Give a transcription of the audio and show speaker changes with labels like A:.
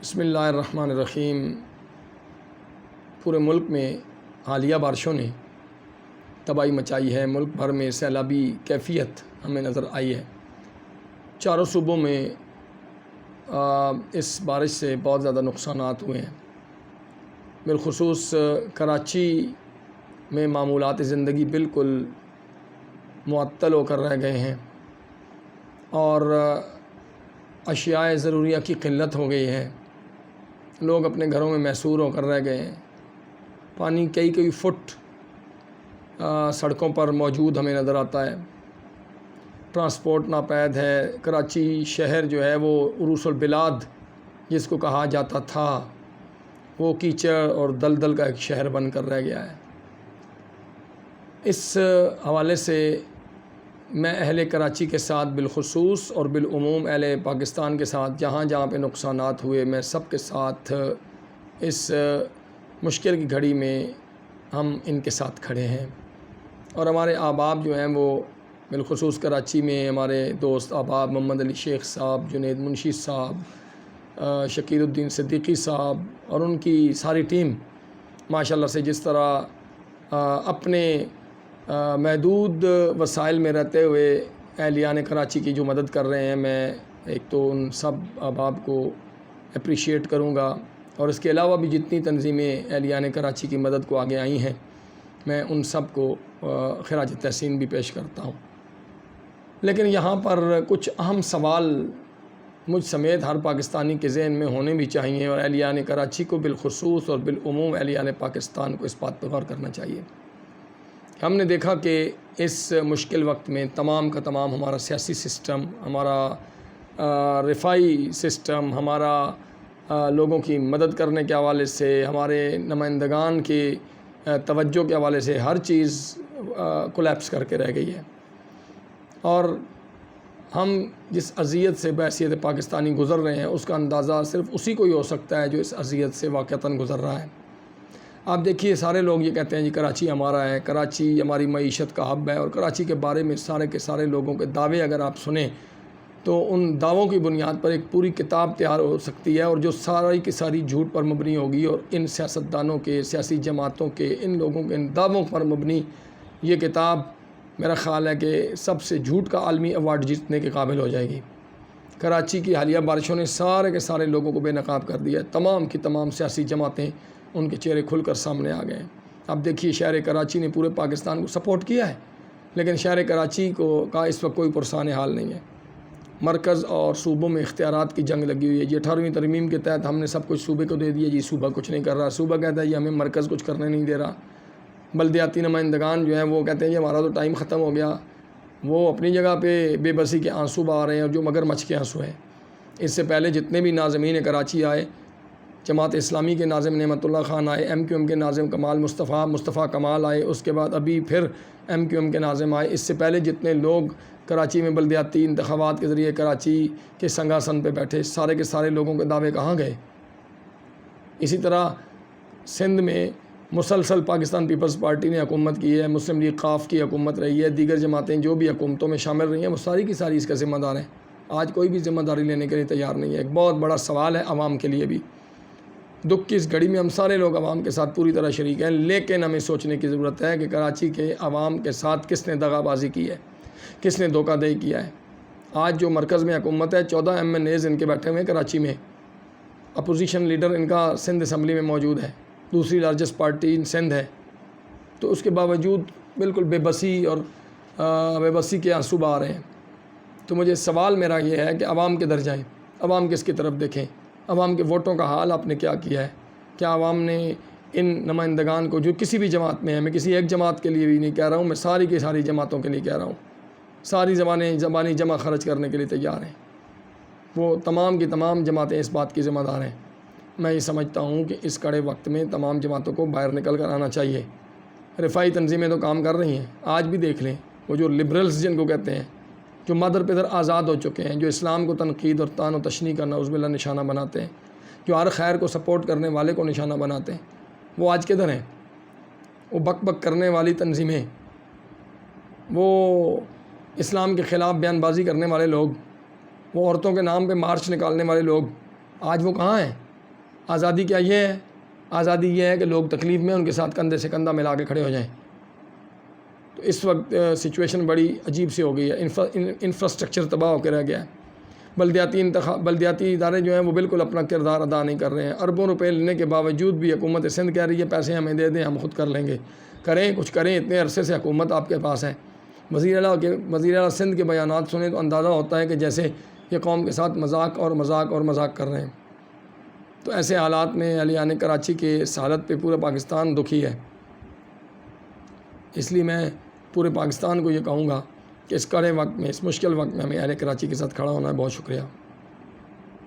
A: بسم اللہ الرحمن الرحیم۔ پورے ملک میں حالیہ بارشوں نے تباہی مچائی ہے۔ ملک بھر میں سیلابی کیفیت ہمیں نظر آئی ہے۔ چاروں صوبوں میں اس بارش سے بہت زیادہ نقصانات ہوئے ہیں۔ بالخصوص کراچی میں معمولات زندگی بالکل معطل ہو کر رہ گئے ہیں اور اشیاء ضروریہ کی قلت ہو گئی ہے۔ لوگ اپنے گھروں میں محصور ہو کر رہ گئے ہیں۔ پانی کئی فٹ سڑکوں پر موجود ہمیں نظر آتا ہے۔ ٹرانسپورٹ ناپید ہے۔ کراچی شہر جو ہے وہ عروس البلاد جس کو کہا جاتا تھا، وہ کیچڑ اور دلدل کا ایک شہر بن کر رہ گیا ہے۔ اس حوالے سے میں اہل کراچی کے ساتھ بالخصوص اور بالعموم اہل پاکستان کے ساتھ جہاں جہاں پہ نقصانات ہوئے، میں سب کے ساتھ اس مشکل کی گھڑی میں ہم ان کے ساتھ کھڑے ہیں۔ اور ہمارے احباب جو ہیں وہ بالخصوص کراچی میں ہمارے دوست احباب محمد علی شیخ صاحب، جنید منشی صاحب، شکیل الدین صدیقی صاحب اور ان کی ساری ٹیم ماشاءاللہ سے جس طرح اپنے محدود وسائل میں رہتے ہوئے اہلیان کراچی کی جو مدد کر رہے ہیں، میں ایک تو ان سب احباب کو اپریشیٹ کروں گا، اور اس کے علاوہ بھی جتنی تنظیمیں اہلیان کراچی کی مدد کو آگے آئی ہیں میں ان سب کو خراج تحسین بھی پیش کرتا ہوں۔ لیکن یہاں پر کچھ اہم سوال مجھ سمیت ہر پاکستانی کے ذہن میں ہونے بھی چاہیے، اور اہلیان کراچی کو بالخصوص اور بالعموم اہلیان پاکستان کو اس بات پر غور کرنا چاہیے۔ ہم نے دیکھا کہ اس مشکل وقت میں تمام کا تمام ہمارا سیاسی سسٹم، ہمارا رفائی سسٹم، ہمارا لوگوں کی مدد کرنے کے حوالے سے، ہمارے نمائندگان کی توجہ کے حوالے سے ہر چیز کولیپس کر کے رہ گئی ہے۔ اور ہم جس اذیت سے بحیثیت پاکستانی گزر رہے ہیں اس کا اندازہ صرف اسی کو ہی ہو سکتا ہے جو اس اذیت سے واقعتاً گزر رہا ہے۔ آپ دیکھیے، سارے لوگ یہ کہتے ہیں جی کراچی ہمارا ہے، کراچی ہماری معیشت کا ہب ہے، اور کراچی کے بارے میں سارے کے سارے لوگوں کے دعوے اگر آپ سنیں تو ان دعووں کی بنیاد پر ایک پوری کتاب تیار ہو سکتی ہے، اور جو ساری کی ساری جھوٹ پر مبنی ہوگی، اور ان سیاستدانوں کے، سیاسی جماعتوں کے، ان لوگوں کے ان دعووں پر مبنی یہ کتاب میرا خیال ہے کہ سب سے جھوٹ کا عالمی ایوارڈ جیتنے کے قابل ہو جائے گی۔ کراچی کی حالیہ بارشوں نے سارے کے سارے لوگوں کو بے نقاب کر دیا ہے۔ تمام کی تمام سیاسی جماعتیں ان کے چہرے کھل کر سامنے آ گئے ہیں۔ اب دیکھیے، شہر کراچی نے پورے پاکستان کو سپورٹ کیا ہے، لیکن شہر کراچی کا اس وقت کوئی پرسان حال نہیں ہے۔ مرکز اور صوبوں میں اختیارات کی جنگ لگی ہوئی ہے۔ 18ویں ترمیم کے تحت ہم نے سب کچھ صوبے کو دے دیا، جی صوبہ کچھ نہیں کر رہا۔ صوبہ کہتا ہے جی ہمیں مرکز کچھ کرنے نہیں دے رہا۔ بلدیاتی نمائندگان جو ہیں وہ کہتے ہیں جی ہمارا تو ٹائم ختم ہو گیا۔ وہ اپنی جگہ پہ بے بسی کے آنسو بہا رہے ہیں، اور جو مگر مچھ کے آنسو ہیں۔ اس سے پہلے جتنے بھی ناظمین کراچی آئے، جماعت اسلامی کے ناظم نعمت اللہ خان آئے، ایم کے ناظم کمال مصطفیٰ کمال آئے، اس کے بعد ابھی پھر ایم کے ناظم آئے۔ اس سے پہلے جتنے لوگ کراچی میں بلدیاتی انتخابات کے ذریعے کراچی کے سنگھاسن پہ بیٹھے، سارے کے سارے لوگوں کے دعوے کہاں گئے؟ اسی طرح سندھ میں مسلسل پاکستان پیپلز پارٹی نے حکومت کی ہے، مسلم لیگ قاف کی حکومت رہی ہے، دیگر جماعتیں جو بھی حکومتوں میں شامل رہی ہیں وہ ساری کی ساری اس کا ذمہ دار ہیں۔ آج کوئی بھی ذمہ داری لینے کے لیے تیار نہیں ہے۔ ایک بہت بڑا سوال ہے عوام کے لیے بھی۔ دکھ کی اس گھڑی میں ہم سارے لوگ عوام کے ساتھ پوری طرح شریک ہیں، لیکن ہمیں سوچنے کی ضرورت ہے کہ کراچی کے عوام کے ساتھ کس نے دغا بازی کی ہے، کس نے دھوکہ دہی کیا ہے۔ آج جو مرکز میں حکومت ہے، 14 MNAs ان کے بیٹھے ہوئے ہیں کراچی میں۔ اپوزیشن لیڈر ان کا سندھ اسمبلی میں موجود ہے، دوسری لارجسٹ پارٹی سندھ ہے، تو اس کے باوجود بالکل بے بسی کے آنسو بہا رہے ہیں۔ تو مجھے سوال میرا یہ ہے کہ عوام کدھر جائیں، عوام کس کی طرف دیکھیں، عوام کے ووٹوں کا حال آپ نے کیا کیا ہے؟ کیا عوام نے ان نمائندگان کو جو کسی بھی جماعت میں ہیں، میں کسی ایک جماعت کے لیے بھی نہیں کہہ رہا ہوں، میں ساری کی ساری جماعتوں کے لیے کہہ رہا ہوں، ساری زبانی جمع خرچ کرنے کے لیے تیار ہیں، وہ تمام کی تمام جماعتیں اس بات کی ذمہ دار ہیں۔ میں یہ سمجھتا ہوں کہ اس کڑے وقت میں تمام جماعتوں کو باہر نکل کر آنا چاہیے۔ رفائی تنظیمیں تو کام کر رہی ہیں، آج بھی دیکھ لیں، وہ جو لبرلز جن کو کہتے ہیں، جو مادر پدر آزاد ہو چکے ہیں، جو اسلام کو تنقید اور طعن و تشنیع کا نعوذ باللہ نشانہ بناتے ہیں، جو ہر خیر کو سپورٹ کرنے والے کو نشانہ بناتے ہیں، وہ آج کدھر ہیں؟ وہ بک بک کرنے والی تنظیمیں، وہ اسلام کے خلاف بیان بازی کرنے والے لوگ، وہ عورتوں کے نام پہ مارچ نکالنے والے لوگ، آج وہ کہاں ہیں؟ آزادی کیا یہ ہے؟ آزادی یہ ہے کہ لوگ تکلیف میں ان کے ساتھ کندھے سے کندھا ملا کے کھڑے ہو جائیں۔ تو اس وقت سچویشن بڑی عجیب سی ہو گئی ہے، انفراسٹرکچر تباہ ہو کے رہ گیا ہے۔ بلدیاتی ادارے جو ہیں وہ بالکل اپنا کردار ادا نہیں کر رہے ہیں۔ اربوں روپے لینے کے باوجود بھی حکومت سندھ کہہ رہی ہے پیسے ہمیں دے دیں، ہم خود کر لیں گے۔ کریں کچھ کریں، اتنے عرصے سے حکومت آپ کے پاس ہے۔ وزیر اعلیٰ سندھ کے بیانات سنیں تو اندازہ ہوتا ہے کہ جیسے یہ قوم کے ساتھ مذاق کر رہے ہیں۔ تو ایسے حالات میں اہلیان کراچی کے اس حالت پہ پورا پاکستان دکھی ہے۔ اس لیے میں پورے پاکستان کو یہ کہوں گا کہ اس کڑے وقت میں، اس مشکل وقت میں ہمیں اہل کراچی کے ساتھ کھڑا ہونا ہے۔ بہت شکریہ۔